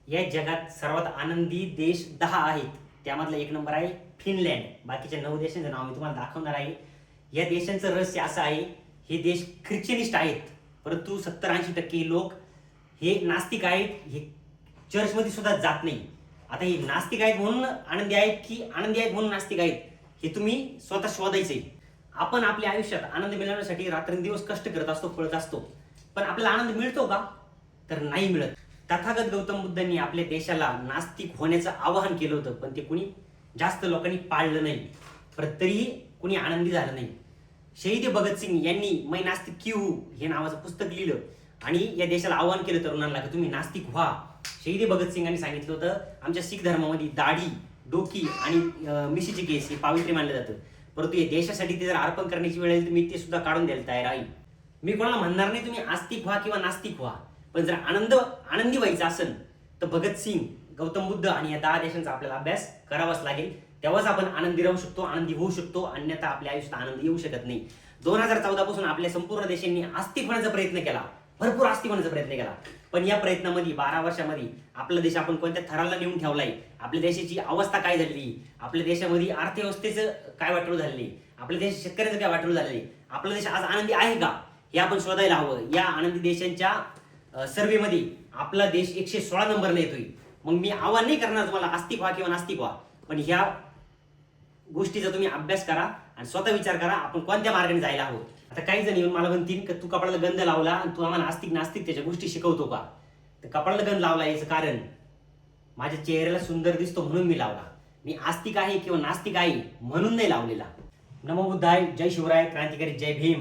या जगात सर्वात आनंदी देश 10 आहेत. त्यामधला एक नंबर आहे फिनलँड. बाकीच्या 9 देशांचं नाव मी तुम्हाला दाखवणार आहे. या देशांचं रहस्य असं आहे, हे देश ख्रिश्चनिस्ट आहेत, परंतु 70-80% लोक हे नास्तिक आहेत. हे चर्चमध्ये सुद्धा जात नाही. आता हे नास्तिक आहेत म्हणून आनंदी आहेत की आनंदी आहेत म्हणून नास्तिक आहेत, हे तुम्ही स्वतः शोधायचंय. आपण आपल्या आयुष्यात आनंद मिळवण्यासाठी रात्रंदिवस कष्ट करत असतो, पळत असतो, पण आपल्याला आनंद मिळतो का? तर नाही मिळत. तथागत गौतम बुद्धांनी आपल्या देशाला नास्तिक होण्याचं आवाहन केलं होतं, पण ते कुणी जास्त लोकांनी पाळलं नाही. पण तरीही कुणी आनंदी झालं नाही. शहीद भगतसिंग यांनी मै नास्तिक क्यू हे नावाचं पुस्तक लिहिलं आणि या देशाला आवाहन केलं तरुणांना की तुम्ही नास्तिक व्हा. शहीद भगतसिंगांनी सांगितलं होतं, आमच्या शीख धर्मामध्ये दाढी, डोकी आणि मिशीचे केस हे पावित्र्य मानलं जातं, परंतु या देशासाठी ते जर अर्पण करण्याची वेळ येईल तर मी ते सुद्धा काढून द्यायला तयार आहे. मी कोणाला म्हणणार नाही तुम्ही आस्तिक व्हा किंवा नास्तिक व्हा, पण जर आनंदी व्हायचं असेल तर भगतसिंग, गौतम बुद्ध आणि या 10 देशांचा आपल्याला अभ्यास करावाच लागेल. तेव्हाच आपण आनंदी राहू शकतो, आनंदी होऊ शकतो, अन्यथा आपल्या आयुष्यात आनंद येऊ शकत नाही. 2014 पासून आपल्या संपूर्ण देशांनी आस्तिक होण्याचा प्रयत्न केला, भरपूर आस्तिक होण्याचा प्रयत्न केला, पण या प्रयत्नामध्ये 12 वर्षामध्ये आपला देश आपण कोणत्या थराला नेऊन ठेवलाय, आपल्या देशाची अवस्था काय झालेली, आपल्या देशामध्ये अर्थव्यवस्थेचं काय वाटोळ झालेली, आपल्या देशात शेतकऱ्याचं काय वाटोळ झालेली, आपला देश आज आनंदी आहे का हे आपण शोधायला हवं. या आनंदी देशांच्या सर्वेमध्ये आपला देश 116 नंबरला येतोय. मग मी आवाहन नाही करणार तुम्हाला आस्तिक व्हा किंवा नास्तिक व्हा, पण ह्या गोष्टीचा तुम्ही अभ्यास करा आणि स्वतः विचार करा आपण कोणत्या मार्गाने जायला हवं. आता काही जण येऊन मला म्हणतील की तू कपाळाला गंध लावला आणि तू आम्हाला आस्तिक नास्तिक त्याच्या गोष्टी शिकवतो का? तर कपाळाला गंध लावला याचं कारण माझ्या चेहऱ्याला सुंदर दिसतो म्हणून मी लावला. मी आस्तिक आहे किंवा नास्तिक आहे म्हणून नाही लावलेला. नमो बुद्धाय, जय शिवराय, क्रांतिकारी, जय भीम.